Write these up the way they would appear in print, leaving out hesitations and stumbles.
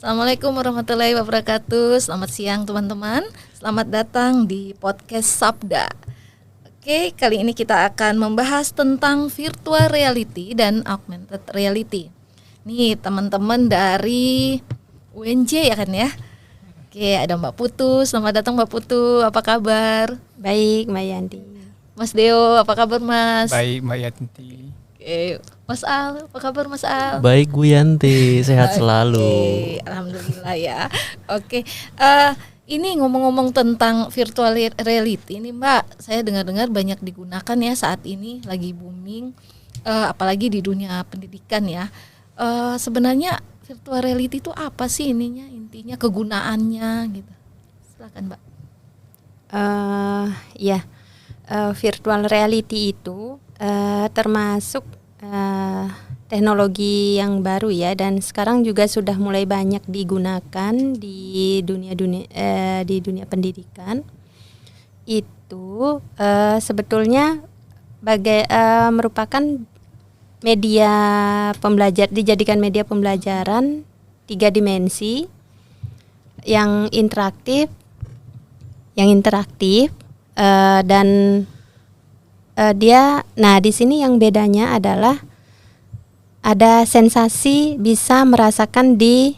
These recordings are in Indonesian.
Assalamualaikum warahmatullahi wabarakatuh. Selamat siang teman-teman. Selamat datang di podcast Sabda. Oke, kali ini kita akan membahas tentang virtual reality dan augmented reality. Nih teman-teman dari UNJ ya kan ya. Oke, ada Mbak Putu. Selamat datang Mbak Putu. Apa kabar? Baik, Mbak Yanti. Mas Deo, apa kabar Mas? Baik, Mbak Yanti. Oke, Mas Al, apa kabar Mas Al? Baik Bu Yanti, sehat selalu. Oke, alhamdulillah ya. Oke, ini ngomong-ngomong tentang virtual reality ini Mbak, saya dengar-dengar banyak digunakan ya saat ini, lagi booming, apalagi di dunia pendidikan ya. Sebenarnya virtual reality itu apa sih intinya kegunaannya gitu? Silakan Mbak. Virtual reality itu termasuk teknologi yang baru ya, dan sekarang juga sudah mulai banyak digunakan di dunia pendidikan. Itu sebetulnya merupakan media dijadikan media pembelajaran 3 dimensi yang interaktif dan di sini yang bedanya adalah ada sensasi bisa merasakan di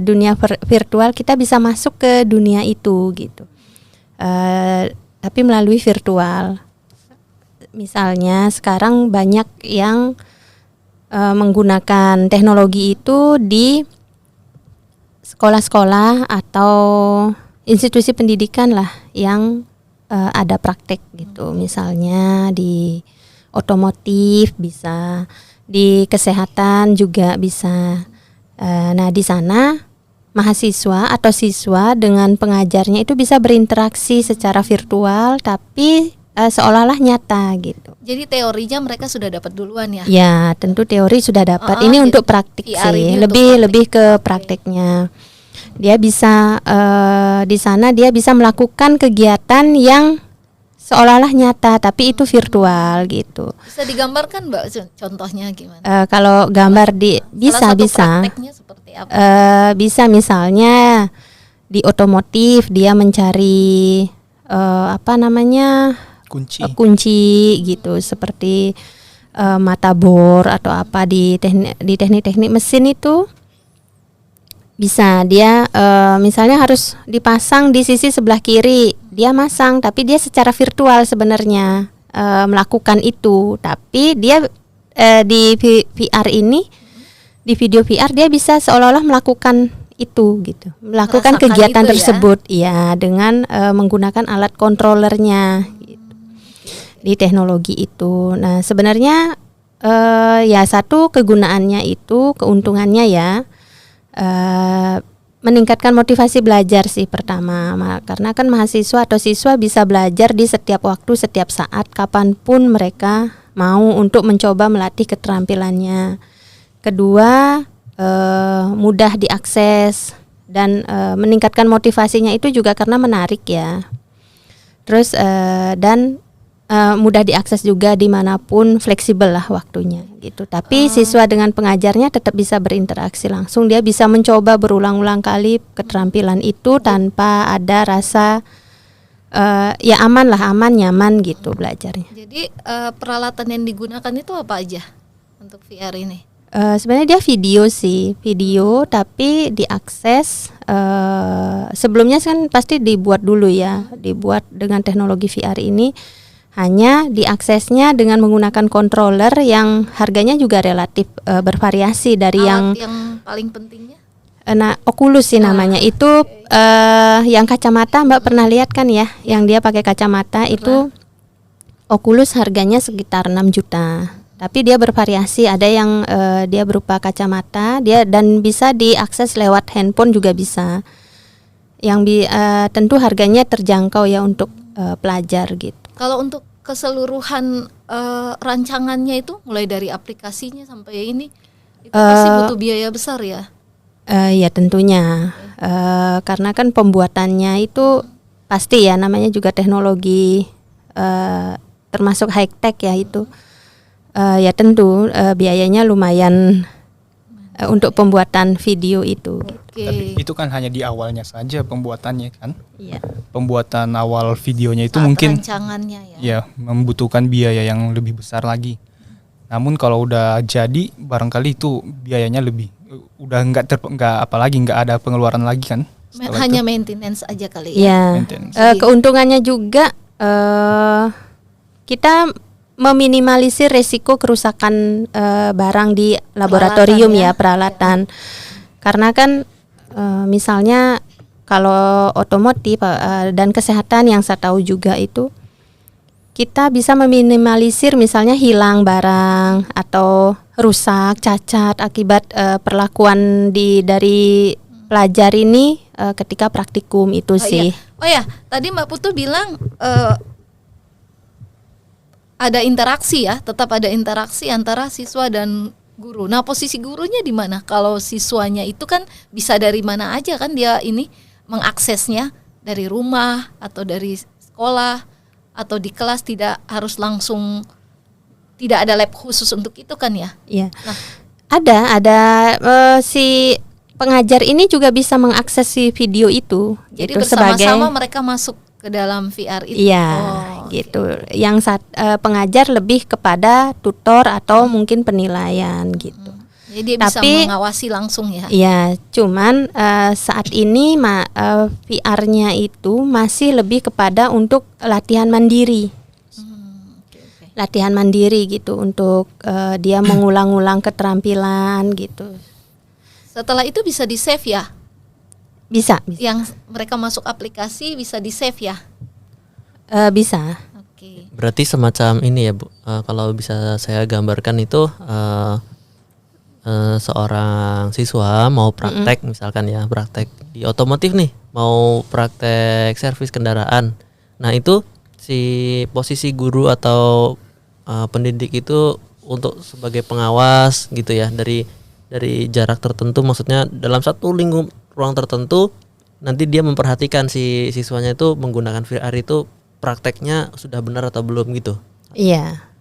dunia virtual, kita bisa masuk ke dunia itu gitu, tapi melalui virtual. Misalnya sekarang banyak yang menggunakan teknologi itu di sekolah-sekolah atau institusi pendidikan lah yang ada praktek gitu, misalnya di otomotif bisa, di kesehatan juga bisa. Nah di sana mahasiswa atau siswa dengan pengajarnya itu bisa berinteraksi secara virtual tapi seolah-olah nyata gitu. Jadi teorinya mereka sudah dapat duluan ya? Ya tentu teori sudah dapat. Ini untuk praktik sih, lebih ke prakteknya. Dia bisa di sana dia bisa melakukan kegiatan yang seolah-olah nyata tapi itu virtual gitu. Bisa digambarkan Mbak contohnya gimana? Kalau gambar bisa prakteknya seperti apa? Bisa misalnya di otomotif dia mencari kunci gitu, seperti mata bor atau apa di teknik-teknik mesin itu. Bisa dia misalnya harus dipasang di sisi sebelah kiri, dia masang tapi dia secara virtual sebenarnya melakukan itu, tapi dia di VR ini, di video VR dia bisa seolah-olah melakukan itu gitu, melakukan merasakan kegiatan itu tersebut ya dengan menggunakan alat controllernya gitu, di teknologi itu. Nah sebenarnya satu kegunaannya itu, keuntungannya ya, meningkatkan motivasi belajar sih pertama, karena kan mahasiswa atau siswa bisa belajar di setiap waktu, setiap saat, kapanpun mereka mau untuk mencoba melatih keterampilannya. Kedua, mudah diakses dan meningkatkan motivasinya itu juga karena menarik ya. Terus dan mudah diakses juga dimanapun, fleksibel lah waktunya gitu. Tapi siswa dengan pengajarnya tetap bisa berinteraksi langsung. Dia bisa mencoba berulang-ulang kali keterampilan itu tanpa ada rasa aman, nyaman gitu belajarnya. Jadi peralatan yang digunakan itu apa aja untuk VR ini? Sebenarnya dia video tapi diakses sebelumnya kan pasti dibuat dulu ya, dibuat dengan teknologi VR ini. Hanya diaksesnya dengan menggunakan controller yang harganya juga relatif bervariasi dari alat yang paling pentingnya. Oculus sih namanya. Itu yang kacamata Mbak pernah lihat kan ya, yang dia pakai kacamata itu Oculus harganya sekitar 6 juta. Tapi dia bervariasi, ada yang dia berupa kacamata, dan bisa diakses lewat handphone juga bisa. Yang tentu harganya terjangkau ya untuk pelajar gitu. Kalau untuk keseluruhan rancangannya itu mulai dari aplikasinya sampai ini itu pasti butuh biaya besar ya? Ya tentunya karena kan pembuatannya itu pasti ya, namanya juga teknologi termasuk high tech ya itu. Ya tentu biayanya lumayan untuk pembuatan video itu. Tapi itu kan hanya di awalnya saja pembuatannya kan. Iya. Pembuatan awal videonya itu Saat mungkin rancangannya ya. ya membutuhkan biaya yang lebih besar lagi. Namun kalau udah jadi barangkali itu biayanya lebih udah nggak ada pengeluaran lagi kan. setelah Hanya itu. maintenance aja kali ya. Ya. Maintenance. Keuntungannya juga kita meminimalisir resiko kerusakan barang di laboratorium peralatan. Karena kan misalnya kalau otomotif dan kesehatan yang saya tahu juga itu kita bisa meminimalisir misalnya hilang barang atau rusak, cacat akibat perlakuan dari pelajar ini ketika praktikum itu sih. Iya. Oh ya, tadi Mbak Putu bilang ada interaksi ya, tetap ada interaksi antara siswa dan guru. Nah, posisi gurunya di mana? Kalau siswanya itu kan bisa dari mana aja kan dia ini mengaksesnya dari rumah atau dari sekolah atau di kelas, tidak harus langsung, tidak ada lab khusus untuk itu kan ya? Iya. Nah, ada si pengajar ini juga bisa mengakses si video itu. jadi gitu, bersama-sama mereka masuk ke dalam VR itu. Iya, gitu. Yang pengajar lebih kepada tutor atau mungkin penilaian gitu. Jadi dia bisa mengawasi langsung ya. Iya, cuman saat ini VR-nya itu masih lebih kepada untuk latihan mandiri. Okay. Latihan mandiri gitu untuk dia mengulang-ulang keterampilan gitu. Setelah itu bisa di-save ya? Bisa. Yang mereka masuk aplikasi bisa di-save ya? Bisa. Oke. Berarti semacam ini ya Bu, kalau bisa saya gambarkan itu seorang siswa mau praktek misalkan ya, praktek di otomotif nih, mau praktek servis kendaraan. Nah itu si posisi guru atau pendidik itu untuk sebagai pengawas gitu ya, dari jarak tertentu, maksudnya dalam satu lingkup ruang tertentu, nanti dia memperhatikan si siswanya itu menggunakan VR itu prakteknya sudah benar atau belum gitu. Iya.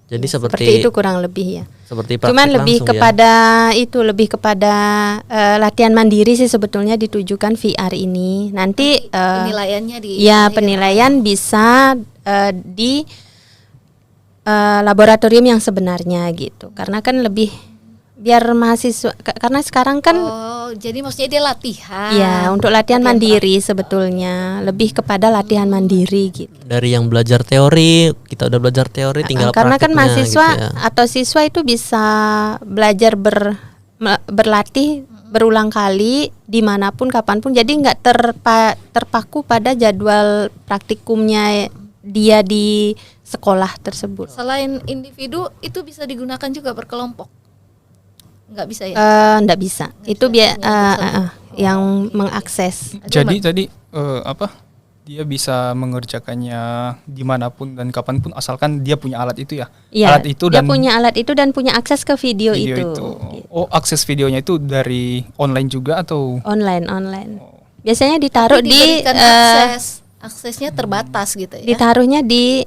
Jadi seperti itu kurang lebih ya. Seperti praktek cuman lebih langsung kepada lebih kepada latihan mandiri sih sebetulnya ditujukan VR ini. Nanti penilaiannya di penilaian bisa di laboratorium yang sebenarnya gitu. Karena kan lebih biar mahasiswa, karena sekarang kan jadi maksudnya dia latihan. Ya, untuk latihan mandiri sebetulnya, lebih kepada latihan mandiri gitu. Dari yang belajar teori, kita udah belajar teori, tinggal karena kan mahasiswa gitu ya. Atau siswa itu bisa belajar berlatih berulang kali dimanapun kapanpun, jadi nggak terpaku pada jadwal praktikumnya dia di sekolah tersebut. Selain individu itu bisa digunakan juga berkelompok. Nggak bisa ya? Nggak bisa. Itu yang mengakses. Jadi tadi dia bisa mengerjakannya dimanapun dan kapanpun asalkan dia punya alat itu ya. Iya, alat itu dia dan punya alat itu dan punya akses ke video itu. Gitu. Oh, akses videonya itu dari online juga atau online? Biasanya ditaruh di aksesnya terbatas gitu ya. Ditaruhnya di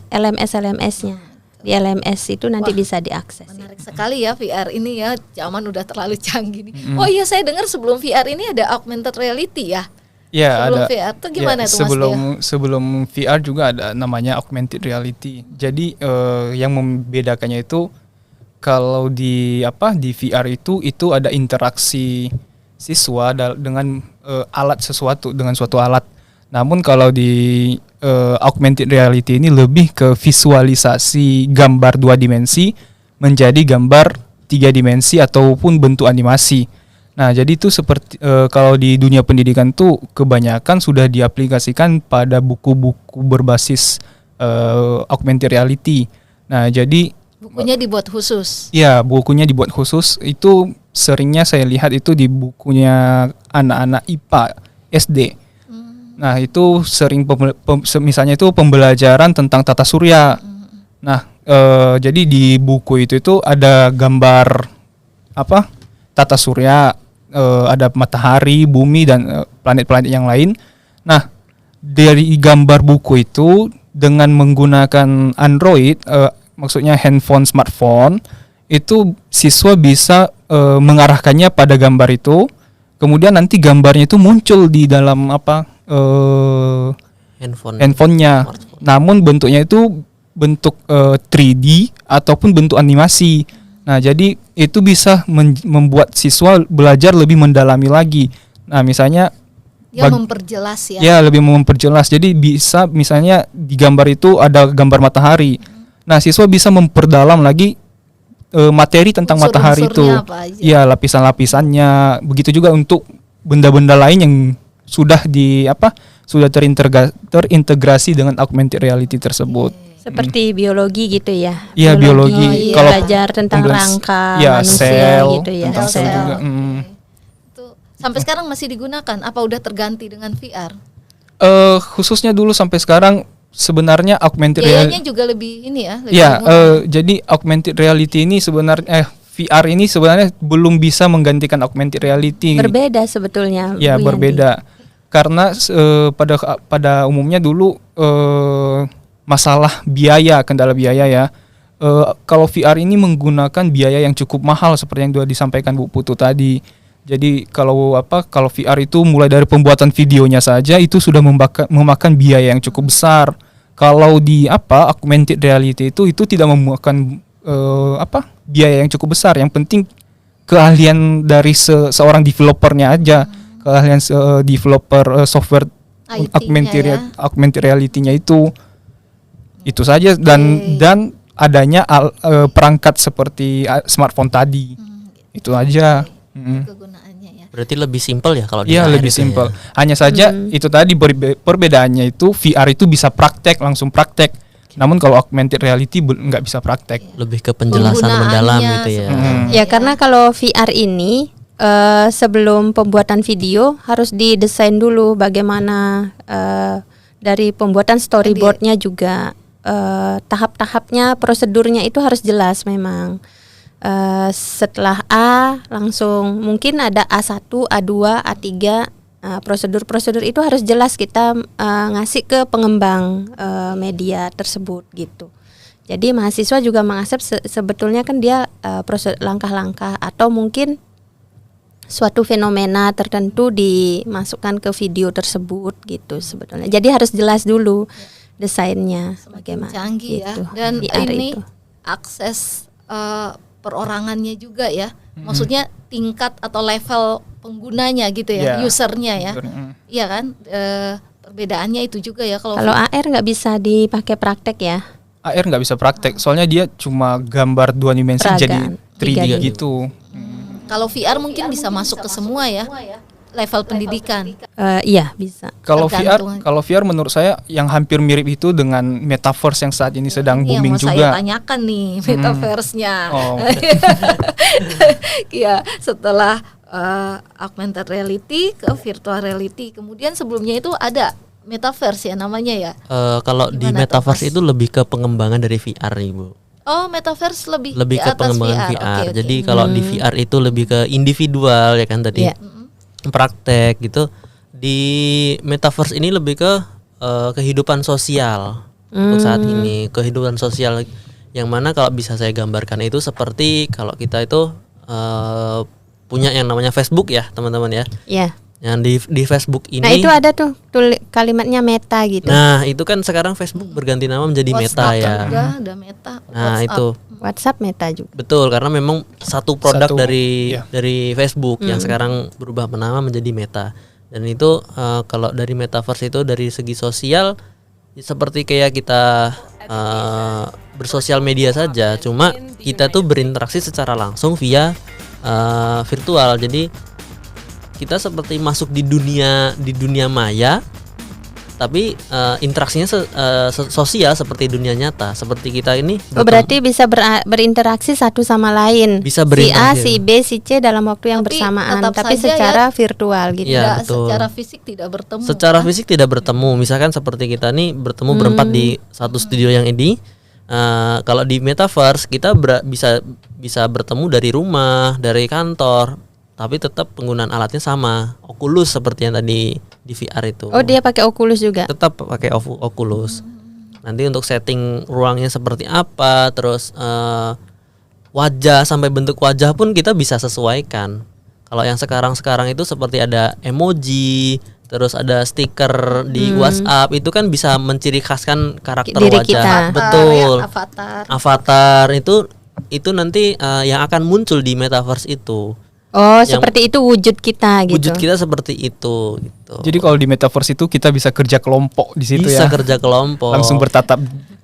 LMS-nya. Di LMS itu nanti bisa diakses. Menarik sekali ya VR ini ya, zaman udah terlalu canggih nih. Oh iya, saya dengar sebelum VR ini ada augmented reality ya. Ya, sebelum ada. VR tuh gimana tuh Mas? Sebelum VR juga ada namanya augmented reality. Jadi yang membedakannya itu kalau di VR itu ada interaksi siswa dengan dengan suatu alat. Namun kalau di augmented reality ini lebih ke visualisasi gambar 2 dimensi menjadi gambar 3 dimensi ataupun bentuk animasi. Nah, jadi itu seperti kalau di dunia pendidikan tuh kebanyakan sudah diaplikasikan pada buku-buku berbasis augmented reality. Nah, jadi bukunya dibuat khusus. Ya, bukunya dibuat khusus. Itu seringnya saya lihat itu di bukunya anak-anak IPA SD. Nah, itu sering misalnya itu pembelajaran tentang tata surya. Nah, jadi di buku itu ada gambar tata surya, ada matahari, bumi dan planet-planet yang lain. Nah, dari gambar buku itu dengan menggunakan Android, maksudnya handphone, smartphone, itu siswa bisa mengarahkannya pada gambar itu, kemudian nanti gambarnya itu muncul di dalam handphonenya. Namun bentuknya itu bentuk 3D ataupun bentuk animasi. Nah, jadi itu bisa membuat siswa belajar lebih mendalami lagi. Nah, misalnya dia memperjelas ya. Ya, lebih memperjelas. Jadi bisa misalnya di gambar itu ada gambar matahari. Nah, siswa bisa memperdalam lagi materi tentang matahari itu. Ya, lapisan-lapisannya. Begitu juga untuk benda-benda lain yang sudah sudah terintegrasi dengan augmented reality tersebut. Seperti biologi gitu ya. Iya, biologi. Kalau belajar tentang rangka manusia sel, gitu ya. Tentang sel juga. Itu sampai sekarang masih digunakan? Apa udah terganti dengan VR? Khususnya dulu sampai sekarang sebenarnya augmented reality juga lebih ini ya. Jadi augmented reality ini sebenarnya VR ini sebenarnya belum bisa menggantikan augmented reality. Berbeda sebetulnya. Ya, berbeda. Karena pada umumnya dulu masalah kendala biaya ya. Kalau VR ini menggunakan biaya yang cukup mahal seperti yang sudah disampaikan Bu Putu tadi. Jadi kalau VR itu mulai dari pembuatan videonya saja itu sudah memakan biaya yang cukup besar. Kalau di augmented reality itu tidak memakan biaya yang cukup besar. Yang penting keahlian dari seorang developernya aja, keahlian developer software augmented reality-nya itu saja dan adanya perangkat seperti smartphone tadi. Itu aja. Kegunaannya ya. Berarti lebih simpel ya kalau di Iya, lebih simpel. Ya. Hanya saja itu tadi perbedaannya itu VR itu bisa langsung praktek. Namun kalau augmented reality nggak bisa praktek. Lebih ke penjelasan mendalam gitu ya. Ya, karena kalau VR ini sebelum pembuatan video harus didesain dulu bagaimana dari pembuatan storyboardnya juga tahap-tahapnya, prosedurnya itu harus jelas memang. Setelah A langsung mungkin ada A1, A2, A3, prosedur-prosedur itu harus jelas kita ngasih ke pengembang media tersebut gitu. Jadi mahasiswa juga mengasep sebetulnya kan dia langkah-langkah atau mungkin suatu fenomena tertentu dimasukkan ke video tersebut gitu sebetulnya. Jadi harus jelas dulu desainnya bagaimana. Canggih gitu. Ya. Dan VR ini itu. akses perorangannya juga ya. Maksudnya tingkat atau level penggunanya gitu ya, usernya ya. Iya kan? Perbedaannya itu juga ya kalau AR nggak bisa dipakai praktek ya. AR nggak bisa praktek, soalnya dia cuma gambar 2 dimensi jadi 3D gitu. Kalau VR mungkin bisa masuk ke semua ya, level pendidikan. Iya bisa. Kalau VR menurut saya yang hampir mirip itu dengan metaverse yang saat ini sedang booming juga. Yang mau saya tanyakan nih metaverse-nya. Ya, setelah augmented reality ke virtual reality, kemudian sebelumnya itu ada metaverse ya namanya ya. Kalau di metaverse itu lebih ke pengembangan dari VR nih Bu. Oh, metaverse lebih ke pengembangan VR. Okay. Jadi kalau di VR itu lebih ke individual ya kan tadi. Praktek gitu. Di metaverse ini lebih ke kehidupan sosial untuk saat ini, kehidupan sosial yang mana kalau bisa saya gambarkan itu seperti kalau kita itu punya yang namanya Facebook ya, teman-teman ya. Iya. Yang di Facebook ini. Nah, itu ada tuh kalimatnya meta gitu. Nah, itu kan sekarang Facebook berganti nama menjadi Meta ya. Ada Meta. Nah, itu WhatsApp Meta juga. Betul, karena memang satu produk dari Facebook yang sekarang berubah nama menjadi Meta. Dan itu kalau dari metaverse itu dari segi sosial seperti kayak kita bersosial media saja, cuma kita tuh berinteraksi secara langsung via virtual. Jadi kita seperti masuk di dunia maya, tapi interaksinya sosial seperti dunia nyata. Seperti kita ini. Berarti bisa berinteraksi satu sama lain. Bisa si A, si B, si C dalam waktu yang bersamaan, tapi secara virtual gitu. Ya, secara fisik tidak bertemu. Secara fisik tidak bertemu. Misalkan seperti kita nih bertemu berempat di satu studio yang ini. Kalau di metaverse kita bisa bertemu dari rumah, dari kantor. Tapi tetap penggunaan alatnya sama, Oculus seperti yang tadi di VR itu. Oh, dia pakai Oculus juga? Tetap pakai Oculus. Nanti untuk setting ruangnya seperti apa, terus wajah sampai bentuk wajah pun kita bisa sesuaikan. Kalau yang sekarang itu seperti ada emoji, terus ada stiker di WhatsApp, itu kan bisa menciri khaskan karakter Diri wajah. kita. Betul. Ya, avatar. Avatar itu nanti yang akan muncul di metaverse itu. Oh, seperti itu wujud kita gitu. Wujud kita seperti itu gitu. Jadi kalau di metaverse itu kita bisa kerja kelompok di situ bisa ya. kerja kelompok. Langsung bertatap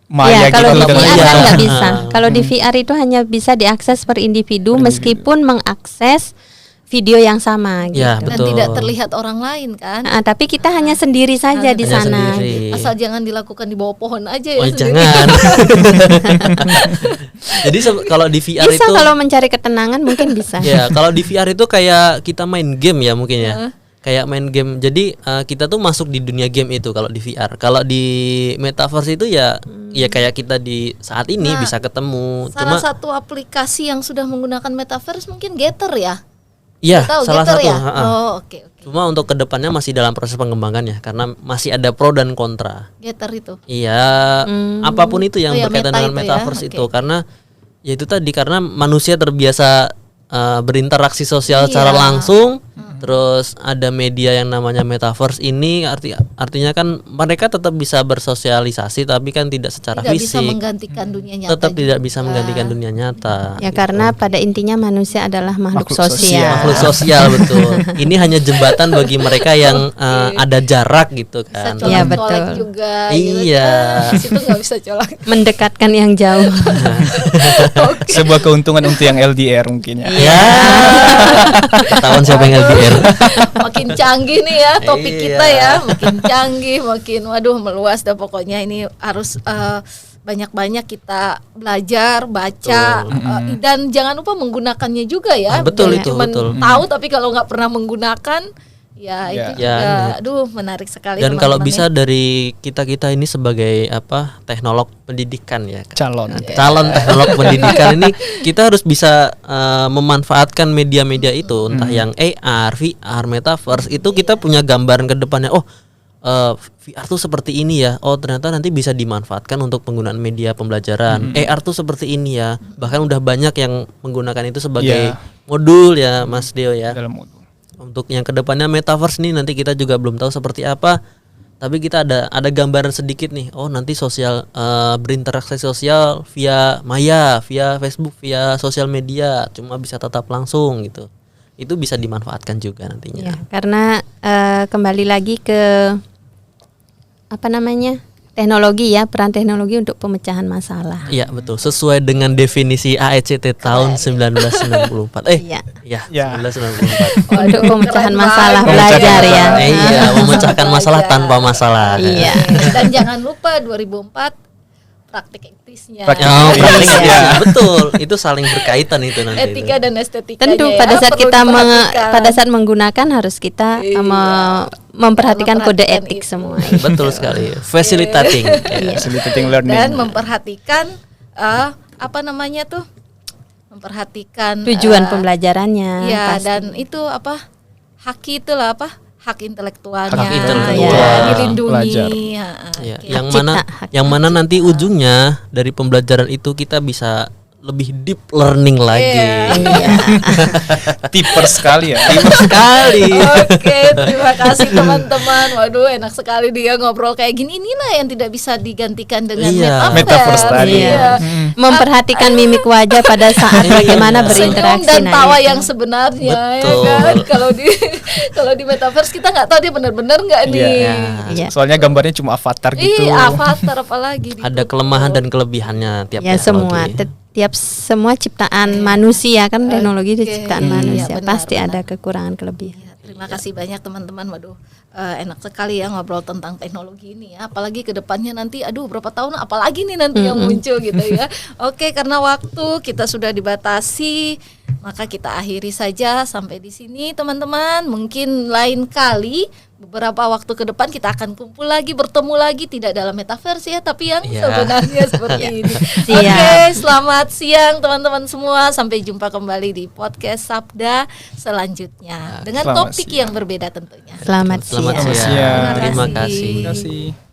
Ya, maya kalau gitu di dengan VR kan nggak kita. bisa. Kalau di VR itu hanya bisa diakses per individu meskipun mengakses video yang sama gitu. Ya, Dan betul. tidak terlihat orang lain kan. Nah, tapi kita hanya sendiri saja di Hanya sana. sendiri. Asal jangan dilakukan di bawah pohon aja ya. Oh, sendiri. jangan. Jadi kalau di VR Bisa itu kalau mencari ketenangan mungkin bisa. ya, kalau di VR itu kayak kita main game ya mungkin ya. Kayak main game. Jadi kita tuh masuk di dunia game itu kalau di VR. Kalau di metaverse itu ya kayak kita di saat ini Nah, bisa ketemu. Salah Cuma satu aplikasi yang sudah menggunakan metaverse mungkin Getter ya. ya Tahu salah Getter satu. ya? Ha-ha. Oh, oke. Cuma untuk kedepannya masih dalam proses pengembangan ya, karena masih ada pro dan kontra. Getter itu. Iya, apapun itu yang Oh ya, berkaitan meta dengan itu ya, metaverse oke. itu, karena ya itu tadi karena manusia terbiasa berinteraksi sosial secara Iya. langsung, terus ada media yang namanya metaverse ini artinya kan mereka tetap bisa bersosialisasi, tapi kan tidak secara Tidak bisa fisik, menggantikan dunia nyata. tetap tidak juga. bisa menggantikan dunia nyata. Ya karena pada intinya manusia adalah makhluk Makhluk sosial. sosial. Makhluk sosial betul. Ini hanya jembatan bagi mereka yang ada jarak gitu Bisa kan. Iya, colak-colek betul. juga. Iya. Gitu. Situ nggak bisa colak. Mendekatkan yang jauh. Sebuah keuntungan untuk yang LDR mungkin ya. Ya. Ketahuan siapa yang LDR. Makin canggih nih ya topik Iya. kita ya, makin canggih, makin waduh meluas dah pokoknya ini harus banyak-banyak kita belajar, baca dan jangan lupa menggunakannya juga ya. Betul Jangan itu, cuman betul. tahu tapi kalau nggak pernah menggunakan ya itu Ya. juga Ya. aduh menarik sekali Dan kalau teman-teman bisa ya. dari kita ini sebagai teknolog pendidikan ya. Calon. Calon teknolog pendidikan ini kita harus bisa memanfaatkan media-media itu, entah yang AR, VR, metaverse itu kita punya gambaran ke depannya. Oh, VR tuh seperti ini ya. Oh, ternyata nanti bisa dimanfaatkan untuk penggunaan media pembelajaran. AR tuh seperti ini ya. Bahkan udah banyak yang menggunakan itu sebagai Iya. modul ya, Mas Deo ya. Dalam modul. Untuk yang kedepannya metaverse nih nanti kita juga belum tahu seperti apa, tapi kita ada gambaran sedikit nih. Oh, nanti sosial berinteraksi sosial via maya, via Facebook, via sosial media, cuma bisa tatap langsung gitu. Itu bisa dimanfaatkan juga nantinya. Ya, karena kembali lagi ke apa namanya? Teknologi ya, peran teknologi untuk pemecahan masalah. Iya betul, sesuai dengan definisi AECT tahun 1994. Iya. Ya, Ya. 1994. Untuk pemecahan keren masalah banget. belajar ya. Iya, memecahkan masalah tanpa masalah. Iya. Dan jangan lupa 2004 praktik etisnya. Praktik Oh, Iya. praktik Iya. etis. Betul, itu saling berkaitan itu nanti. Etika dan estetika. Tentu pada saat kita pada saat menggunakan harus kita Iya. memperhatikan kode Memperhatikan etik itu. semua. Betul sekali. Facilitating. Iya. Facilitating learning. dan memperhatikan apa namanya tuh? Memperhatikan Tujuan pembelajarannya. ya pasti. dan itu apa? Haki itulah apa? Hak intelektualnya. Hak intelektual. Ya, Pelajar. dilindungi. Ya, Oke. yang mana nanti ujungnya dari pembelajaran itu kita bisa lebih deep learning lagi. Iya. Tiper sekali ya. Deep sekali. Oke, terima kasih teman-teman. Waduh, enak sekali dia ngobrol kayak gini. Inilah yang tidak bisa digantikan dengan Iya. Metaverse tadi. Iya. Memperhatikan mimik wajah pada saat bagaimana Iya. berinteraksi. Senyum dan nah, tawa itu. yang sebenarnya Betul. ya kan. Kalau di metaverse kita nggak tahu dia benar-benar nggak nih. Iya. Iya. Soalnya gambarnya cuma avatar gitu. Ih, avatar apalagi Ada kelemahan dan kelebihannya tiap Ya semua teknologi. semua ciptaan manusia kan teknologi itu Oke. ciptaan Iya, manusia benar, pasti benar. ada kekurangan kelebihan. Ya, terima kasih banyak teman-teman. Waduh, enak sekali ya ngobrol tentang teknologi ini ya. Apalagi ke depannya nanti, aduh berapa tahun apalagi nih nanti yang muncul gitu ya. Oke, karena waktu kita sudah dibatasi, maka kita akhiri saja sampai di sini teman-teman. Mungkin lain kali beberapa waktu ke depan kita akan kumpul lagi, bertemu lagi, tidak dalam metaverse ya, tapi yang Iya. sebenarnya seperti ini. Siap. Oke, selamat siang teman-teman semua. Sampai jumpa kembali di podcast Sabda selanjutnya dengan Selamat topik siang. yang berbeda tentunya. Selamat Selamat siang. siang. siang. Terima Terima kasih. Terima kasih.